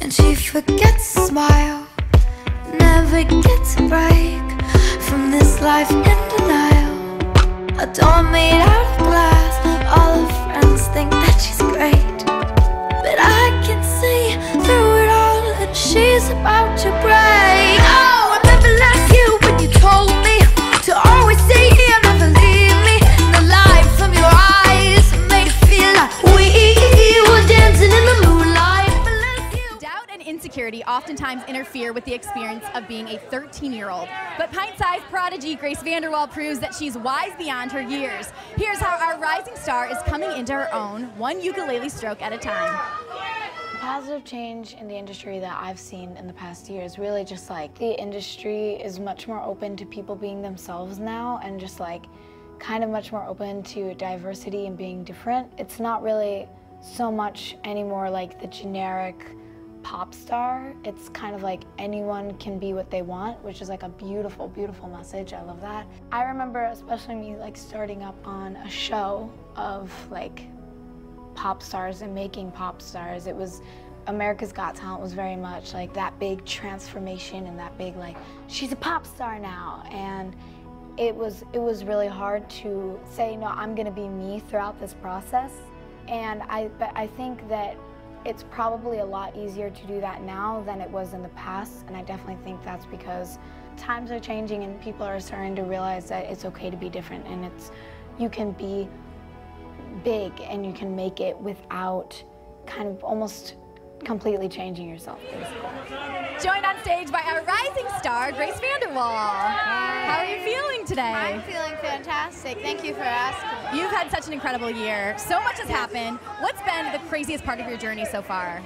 and she forgets to smile. Never gets a break from this life in denial. A doll made out of glass, all her friends think that she's great, but I can see through it all that she's about to break. Oh, I remember last year when you told me to always stay here, never leave me. The light from your eyes made it feel like we were dancing in the moonlight. Doubt and insecurity oftentimes interfere with the experience of being a 13-year-old. But pint-sized prodigy Grace Vanderwaal proves that she's wise beyond her years. Here's how our rising star is coming into her own, one ukulele stroke at a time. The positive change in the industry that I've seen in the past year is really just like the industry is much more open to people being themselves now, and just like kind of much more open to diversity and being different. It's not really so much anymore like the generic pop star. It's kind of like anyone can be what they want, which is like a beautiful, beautiful message. I love that. I remember especially me like starting up on a show of like pop stars and making pop stars. It was America's Got Talent was very much like that big transformation and that big like she's a pop star now, and it was really hard to say no, I'm gonna be me throughout this process. And but I think that it's probably a lot easier to do that now than it was in the past, and I definitely think that's because times are changing and people are starting to realize that it's okay to be different, and you can be big and you can make it without kind of almost completely changing yourself, basically. Joined on stage by our rising star, Grace Vanderwaal. How are you feeling today? I'm feeling fantastic. Thank you for asking. You've had such an incredible year. So much has happened. What's been the craziest part of your journey so far?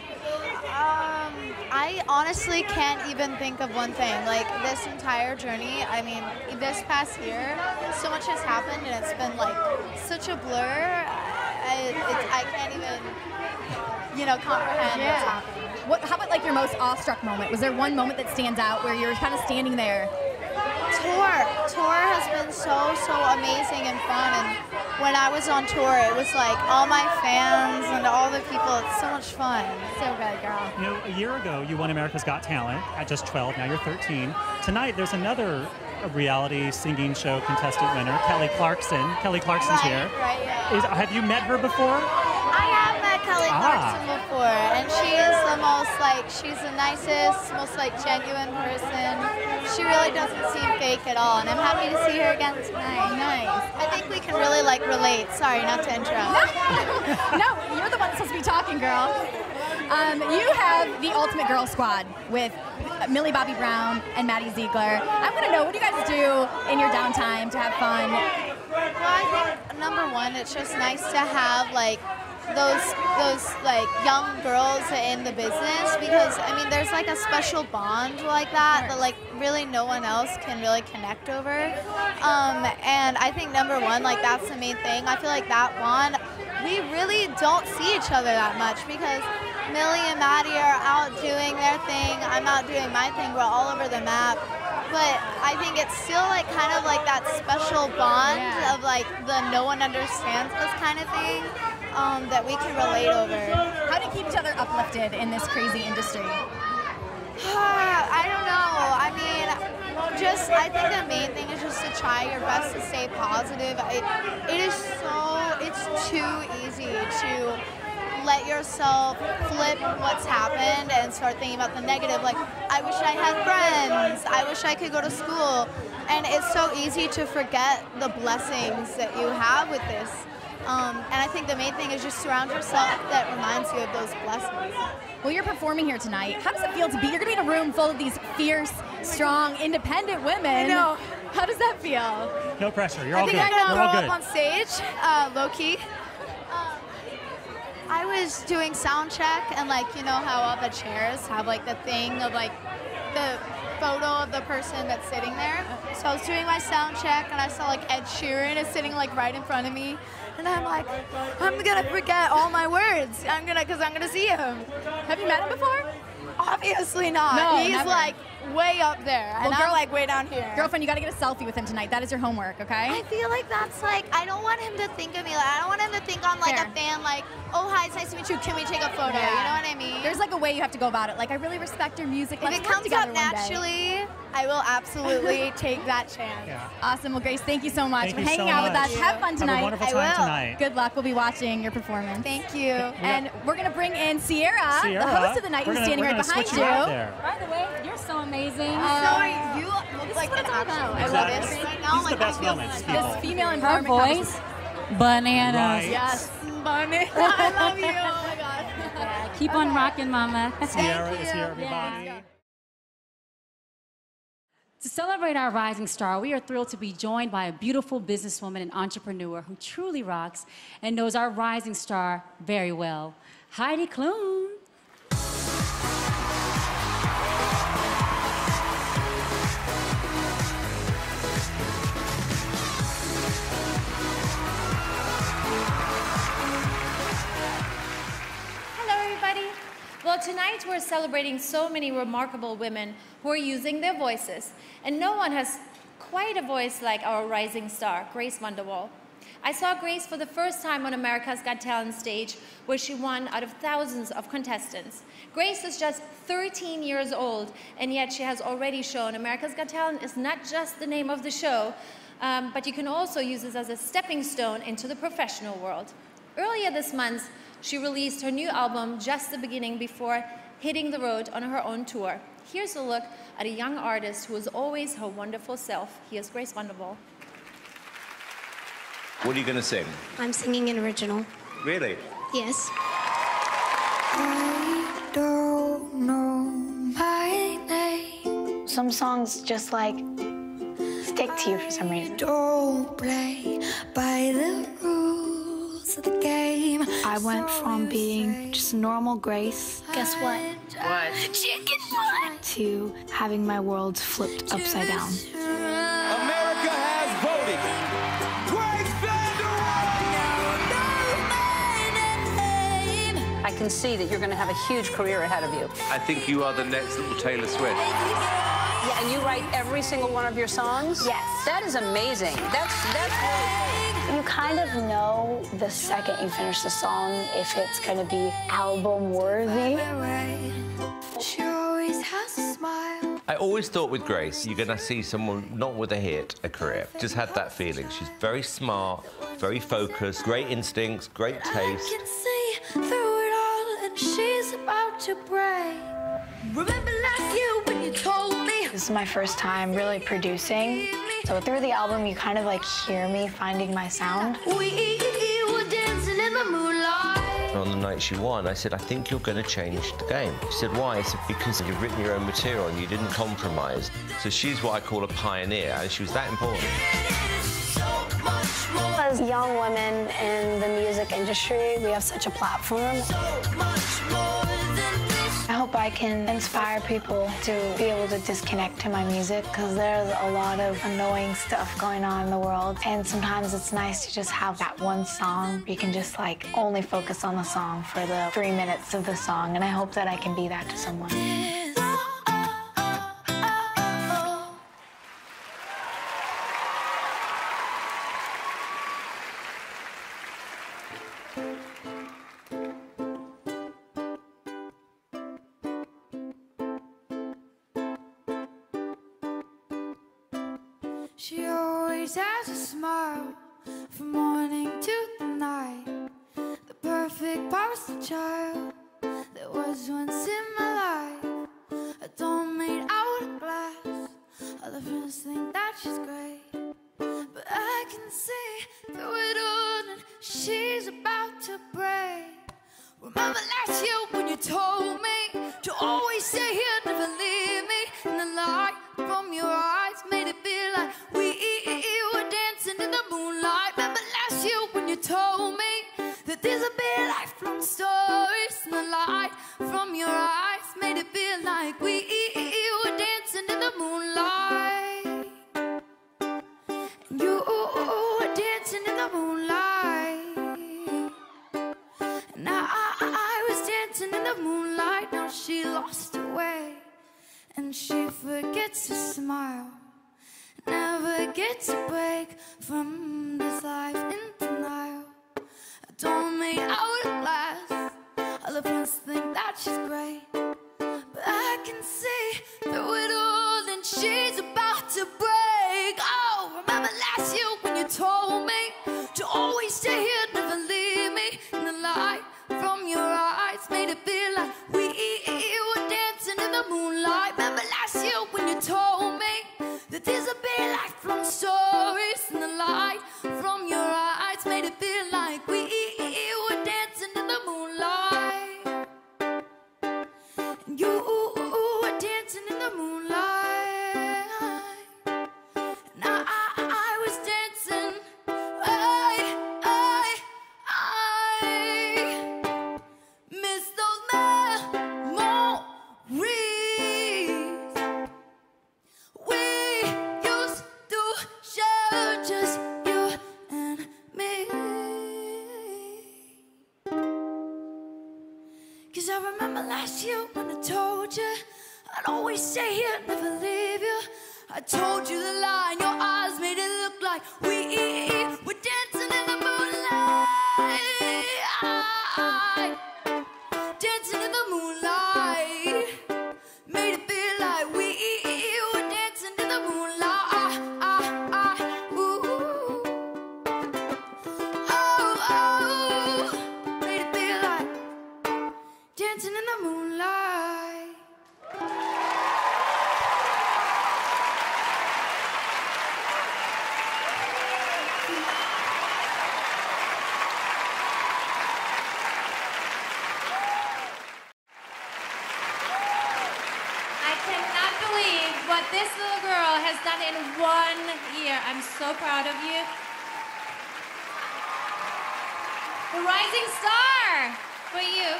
I honestly can't even think of one thing. Like this entire journey, I mean, this past year, so much has happened and it's been like such a blur. I can't even, comprehend what's happening. How about like your most awestruck moment? Was there one moment that stands out where you're kind of standing there? Tour has been so amazing and fun, and when I was on tour it was like all my fans and all the people. It's so much fun. So good, girl. You know, a year ago you won America's Got Talent at just 12, now you're 13. Tonight there's another reality singing show contestant winner, Kelly Clarkson. Kelly Clarkson's here. Right, yeah. Have you met her before? I have met Kelly Clarkson before, and she is the most she's the nicest, most genuine person. She really doesn't seem fake at all, and I'm happy to see her again tonight. Nice. I think we can really relate. Sorry, not to interrupt. No, you're the one that's supposed to be talking, girl. You have the ultimate girl squad with Millie Bobby Brown and Maddie Ziegler. I want to know, what do you guys do in your downtime to have fun? Well, I think number one, it's just nice to have those young girls in the business, because I mean there's a special bond like that really no one else can really connect over, and I think number one, that's the main thing. I feel like that bond, we really don't see each other that much because Millie and Maddie are out doing their thing, I'm out doing my thing, we're all over the map. But I think it's still kind of that special bond of the no one understands us kind of thing that we can relate over. How do you keep each other uplifted in this crazy industry? I don't know. I mean, I think the main thing is just to try your best to stay positive. It's too easy to let yourself flip what's happened and start thinking about the negative, I wish I had friends, I wish I could go to school, and it's so easy to forget the blessings that you have with this, and I think the main thing is just surround yourself that reminds you of those blessings. Well, you're performing here tonight. How does it feel to be, you're going to be in a room full of these fierce, strong, independent women. I know. How does that feel? No pressure, you're all good. I think I'm you're going all to good. throw up on stage, low-key. I was doing sound check, and you know how all the chairs have the thing of the photo of the person that's sitting there. So I was doing my sound check, and I saw Ed Sheeran is sitting right in front of me, and I'm I'm gonna forget all my words. Because I'm gonna see him. Have you met him before? Obviously not. No, He's never. way up there, and I'm like way down here. Girlfriend, you got to get a selfie with him tonight. That is your homework, okay? I feel like that's like, I don't want him to think of me like, I don't want him to think I'm like Fair. a fan, like, oh, hi, it's nice to meet you, can we take a photo? Yeah. You know what I mean? There's like a way you have to go about it. Like, I really respect your music. If Let's it work comes together up one day. naturally, I will absolutely take that chance. Yeah. Awesome. Well, Grace, thank you so much Thank for you hanging so out with much. us. Have fun tonight. Have a wonderful I time will. tonight. Good luck. We'll be watching your performance. Thank you. And we're going to bring in Sierra, the Sierra, host of the night, we're who's gonna- standing we're right gonna behind switch you. out there. By the way, you're so amazing. Sorry, you look like what an it's all actual about. artist Exactly. right now. These are the best moments, This people. female Her empowerment voice, bananas. Right. Yes. Bunny. I love you. Oh my God. Yeah, keep on rocking, mama. Sierra Thank is you. here, everybody. Yeah. To celebrate our rising star, we are thrilled to be joined by a beautiful businesswoman and entrepreneur who truly rocks and knows our rising star very well, Heidi Klum. Hello, everybody. Well, tonight we're celebrating so many remarkable women who are using their voices, and no one has quite a voice like our rising star, Grace Vanderwaal. I saw Grace for the first time on America's Got Talent stage, where she won out of thousands of contestants. Grace is just 13 years old, and yet she has already shown America's Got Talent is not just the name of the show, but you can also use this as a stepping stone into the professional world. Earlier this month, she released her new album, Just the Beginning, before hitting the road on her own tour. Here's a look at a young artist who is always her wonderful self. Here's Grace Vanderwaal. What are you going to sing? I'm singing an original. Really? Yes. I don't know my name. Some songs just like stick to you for some reason. Don't play by the rules of the game. I went from being just normal Grace Guess what? Chicken butt to having my world flipped upside down. America has voted. Grace Vanderwaal. I can see that you're going to have a huge career ahead of you. I think you are the next little Taylor Swift. Yeah, and you write every single one of your songs? Yes. That is amazing. That's really cool. You kind of know the second you finish the song if it's going to be album worthy. She always has a smile. I always thought with Grace, you're going to see someone not with a hit, a career. Just had that feeling. She's very smart, very focused, great instincts, great I taste. can see through it all, and she's about to break. Remember last year when you told me? This is my first time really producing. So through the album, you kind of like hear me finding my sound. We were dancing in the moonlight. On the night she won, I said, I think you're going to change the game. She said, why? I said, because you've written your own material and you didn't compromise. So she's what I call a pioneer, and she was that important. As young women in the music industry, we have such a platform. I hope I can inspire people to be able to disconnect to my music, because there's a lot of annoying stuff going on in the world. And sometimes it's nice to just have that one song where you can just like only focus on the song for the 3 minutes of the song. And I hope that I can be that to someone. She always has a smile from morning to the night. The perfect poster child that was once in my life. A doll made out of glass. All the friends think that she's great, but I can see through it all, and she's about to break. Remember last year when you told me to always stay here, never leave me, and the light from your eyes made it feel like we were dancing in the moonlight. Remember last year when you told me that there's a bit lifelong stories, and the light from your eyes made it feel like we were dancing in the moonlight. And you were dancing in the moonlight, and I was dancing in the moonlight. Now she lost her way, and and she forgets to smile. Never gets a break from this life in denial. I don't make hourglass. Other friends think that she's great, but I can see through it all and she's about to break. Oh, remember last year when you told me to always stay here, never leave me, and the light from your eyes made it feel like we were dancing in the moonlight. Remember last year when you told me that this would be like from stories, and the light from your eyes made it feel like we were dancing in the moonlight. And you were dancing in the moonlight, and I was dancing. I miss those memories we used to share, just you and me. 'Cause I remember last year when I told you I'd always stay here, never leave you. I told you the lie, and your eyes made it look like we were dancing in the moonlight. Dancing in the moonlight made it feel like we were dancing in the moonlight. Ooh. Oh, made it feel like dancing in the moonlight. I cannot believe what this little girl has done in 1 year. I'm so proud of you. The rising star for you.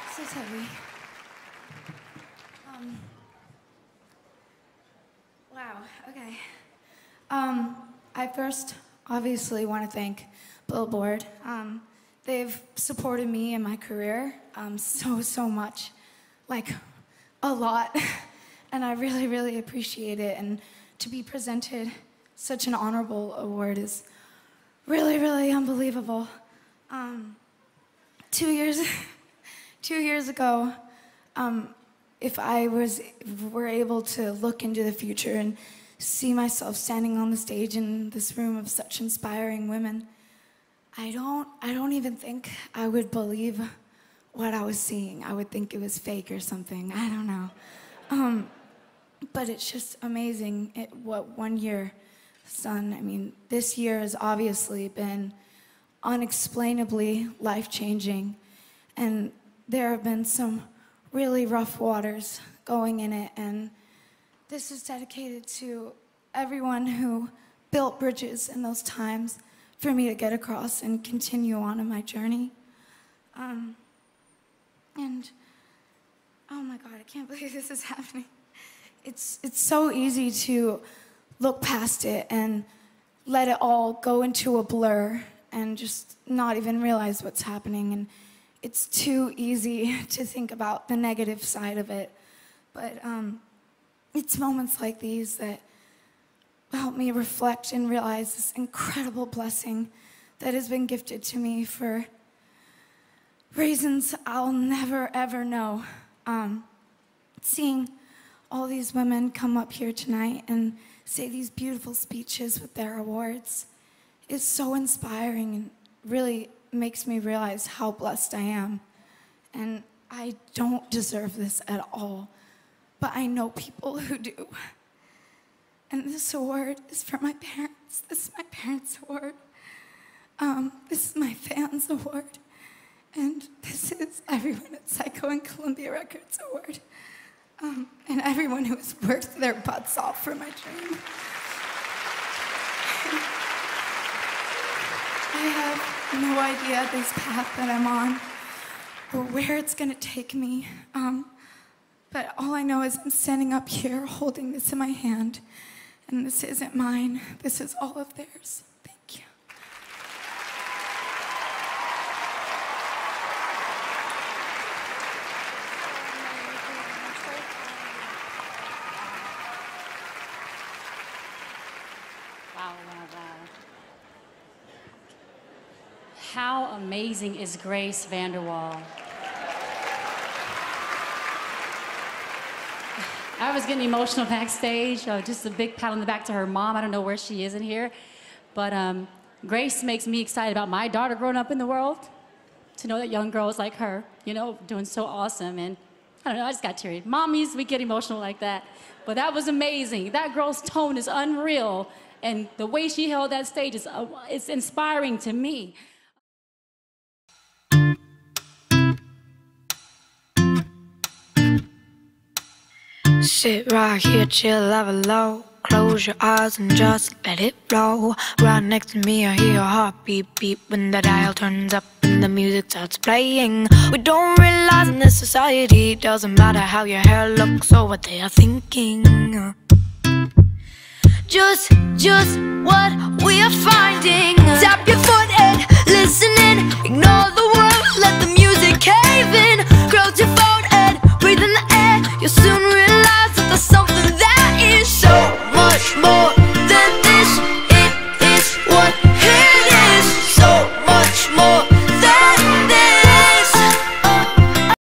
This is heavy. Wow, okay. I first obviously want to thank Billboard. They've supported me in my career so much, like a lot, and I really appreciate it. And to be presented such an honorable award is really unbelievable. 2 years ago, if I were able to look into the future and see myself standing on the stage in this room of such inspiring women, I don't even think I would believe what I was seeing. I would think it was fake or something. I don't know. But it's just amazing what 1 year has done. I mean, this year has obviously been unexplainably life-changing, and there have been some really rough waters going in it, and this is dedicated to everyone who built bridges in those times for me to get across and continue on in my journey. And oh my God, I can't believe this is happening. It's so easy to look past it and let it all go into a blur and just not even realize what's happening. And it's too easy to think about the negative side of it. But it's moments like these that help me reflect and realize this incredible blessing that has been gifted to me for reasons I'll never ever know. Seeing all these women come up here tonight and say these beautiful speeches with their awards is so inspiring and really makes me realize how blessed I am. And I don't deserve this at all, but I know people who do. And this award is for my parents. This is my parents' award. This is my fans' award. And this is everyone at Psycho and Columbia Records award. And everyone who has worked their butts off for my dream. I have no idea this path that I'm on or where it's gonna take me. But all I know is I'm standing up here holding this in my hand, and this isn't mine, this is all of theirs. Thank you. how amazing is Grace Vanderwaal? I was getting emotional backstage. Just a big pat on the back to her mom. I don't know where she is in here. But Grace makes me excited about my daughter growing up in the world. To know that young girls like her, you know, doing so awesome. And I don't know, I just got teary. Mommies, we get emotional like that. But that was amazing. That girl's tone is unreal. And the way she held that stage is it's inspiring to me. Sit right here, chill, have a low. Close your eyes and just let it flow. Right next to me I hear your heart beat, beat. When the dial turns up and the music starts playing. We don't realize in this society it doesn't matter how your hair looks or what they are thinking. Just what we are finding. Tap your foot and listen